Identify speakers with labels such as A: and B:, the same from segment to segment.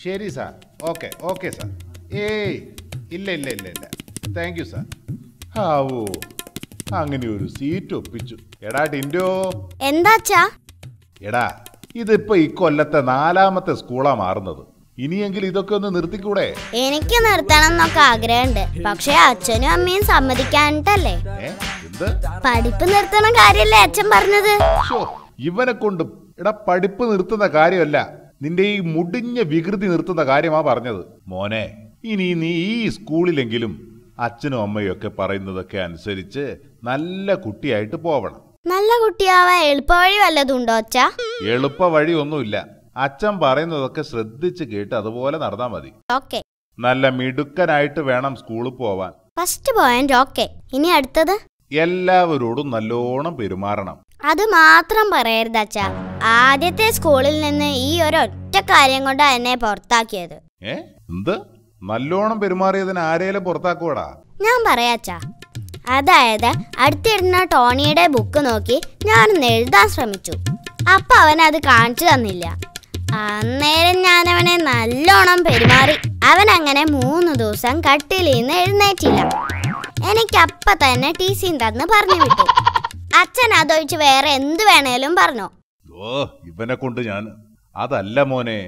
A: ശരി sir. Okay okay sir. ഏയ് ഇല്ല ഇല്ല ഇല്ല ഇല്ല, താങ്ക് യു സാർ. ആവോ, അങ്ങനെ ഒരു സീറ്റ് ഒപ്പിച്ചു. എടാ ടിൻഡോ.
B: എന്താച്ചാ?
A: എടാ, ഇതിപ്പോ ഇക്കൊല്ലത്തെ 4ാമത്തെ സ്കൂളാ മാറുന്നത്. ഇനിയെങ്കിലും ഇതൊക്കെ ഒന്ന് നിർത്തിക്കൂടെ?
B: എനിക്ക് നിർത്തണം എന്നൊക്കെ ആഗ്രഹമുണ്ട്, പക്ഷെ അച്ഛനും അമ്മയും സമ്മതിക്കാനിട്ടല്ലേ. പഠിപ്പ് നിർത്തണ കാര്യല്ലേ അച്ഛൻ പറഞ്ഞത്?
A: ഇവനെ കൊണ്ട് എടാ പഠിപ്പ് നിർത്തുന്ന കാര്യമല്ല, നിന്റെ ഈ മുടിഞ്ഞ വികൃതി നിർത്തുന്ന കാര്യമാ പറഞ്ഞത്. മോനെ, ഇനി നീ ഈ സ്കൂളിലെങ്കിലും അച്ഛനും അമ്മയും ഒക്കെ പറയുന്നതൊക്കെ അനുസരിച്ച് നല്ല കുട്ടിയായിട്ട് പോവണം.
B: നല്ല കുട്ടിയാവാൻ എളുപ്പവഴി വല്ലതുണ്ടോ അച്ഛാ?
A: എളുപ്പ വഴി ഒന്നുമില്ല. അച്ഛൻ പറയുന്നതൊക്കെ ശ്രദ്ധിച്ച് കേട്ട് അതുപോലെ നടന്നാ മതി.
B: ഓക്കെ.
A: നല്ല മിടുക്കനായിട്ട് വേണം സ്കൂളിൽ പോവാൻ.
B: First point okay. ഇനി അടുത്തത്?
A: എല്ലാവരോടും നല്ലോണം പെരുമാറണം.
B: അത് മാത്രം പറയരുത് അച്ഛാ. ആദ്യത്തെ സ്കൂളിൽ നിന്ന് ഈ ഒരൊറ്റ കാര്യം കൊണ്ട് എന്നെ പുറത്താക്കിയത്.
A: എന്ത്? നല്ലോണം പെരുമാറിയതിന് ആരേലും പുറത്താക്കൂടാ?
B: ഞാൻ പറയാച്ചാ. അതായത് അടുത്തിരുന്ന ടോണിയുടെ ബുക്ക് നോക്കി ഞാനൊന്ന് എഴുതാൻ ശ്രമിച്ചു. അപ്പൊ അവൻ അത് കാണിച്ചു തന്നില്ല. അന്നേരം ഞാൻ അവനെ നല്ലോണം പെരുമാറി. അവൻ അങ്ങനെ 3 ദിവസം കട്ടിലിൽ നിന്ന് എഴുന്നേറ്റില്ല. എനിക്കപ്പ തന്നെ ടീസിയും തന്ന് പറഞ്ഞു വിട്ടു. അച്ഛൻ അതൊഴിച്ച് വേറെ എന്ത് വേണേലും പറഞ്ഞോ?
A: ഇവനെ കൊണ്ട് ഞാൻ അതല്ല മോനെ,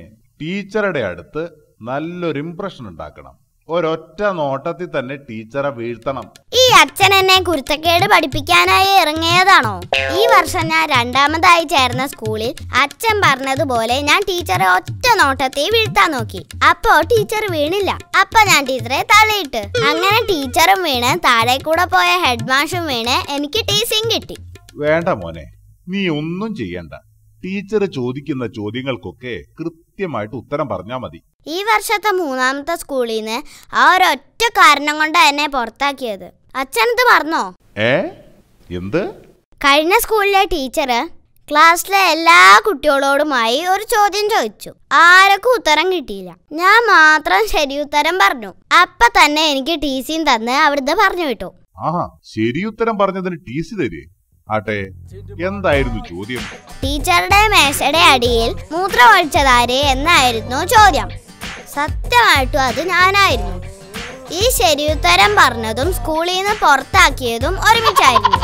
A: ടീച്ചറുടെ അടുത്ത് നല്ലൊരു ഇംപ്രഷൻ ഉണ്ടാക്കണം. ഒരൊറ്റ നോട്ടത്തിൽ തന്നെ ടീച്ചറെ വീഴ്ത്തണം.
B: ഈ അച്ഛൻ എന്നെ കുരുത്തക്കേട് പഠിപ്പിക്കാനായി ഇറങ്ങിയതാണോ? ഈ വർഷം ഞാൻ 2ാമതായി ചേർന്ന സ്കൂളിൽ അച്ഛൻ പറഞ്ഞതുപോലെ ഞാൻ ടീച്ചറെ ഒറ്റ നോട്ടത്തിൽ വീഴ്ത്താൻ നോക്കി. അപ്പോ ടീച്ചർ വീണില്ല. അപ്പൊ ഞാൻ ടീച്ചറെ തലയിട്ട്. അങ്ങനെ ടീച്ചറും വീണ്, താഴെ കൂടെ പോയ ഹെഡ് മാഷും വീണ്, എനിക്ക് ടീസിങ് കിട്ടി.
A: വേണ്ട മോനെ, നീ ഒന്നും ചെയ്യണ്ട. ടീച്ചർ ചോദിക്കുന്ന ചോദ്യങ്ങൾക്കൊക്കെ കൃത്യമായിട്ട് ഉത്തരം പറഞ്ഞാ മതി.
B: ഈ വർഷത്തെ 3ാമത്തെ സ്കൂളിൽ നിന്ന് ആ ഒരൊറ്റ കാരണം കൊണ്ട് എന്നെ പുറത്താക്കിയത് അച്ഛനത് മറന്നോ?
A: എന്ത്?
B: കഴിഞ്ഞ സ്കൂളിലെ ടീച്ചർ ക്ലാസ്സിലെ എല്ലാ കുട്ടികളോടുമായി ഒരു ചോദ്യം ചോദിച്ചു. ആർക്കും ഉത്തരം കിട്ടിയില്ല. ഞാൻ മാത്രം ശരി ഉത്തരം പറഞ്ഞു. അപ്പൊ തന്നെ എനിക്ക് ടീസിയും തന്ന് അവിടുന്ന് പറഞ്ഞു വിട്ടു.
A: ശരി ഉത്തരം പറഞ്ഞതിന് ടീസി തരേ? ആട്ടെ, എന്തായിരുന്നു ചോദ്യം?
B: ടീച്ചറുടെ മേശയുടെ അടിയിൽ മൂത്രം ഒഴിച്ചതാര് എന്നായിരുന്നു ചോദ്യം. സത്യമായിട്ടും അത് ഞാനായിരുന്നു. ഈ ശരിയുത്തരം പറഞ്ഞതും സ്കൂളിൽ നിന്ന് പുറത്താക്കിയതും ഒരുമിച്ചായിരുന്നു.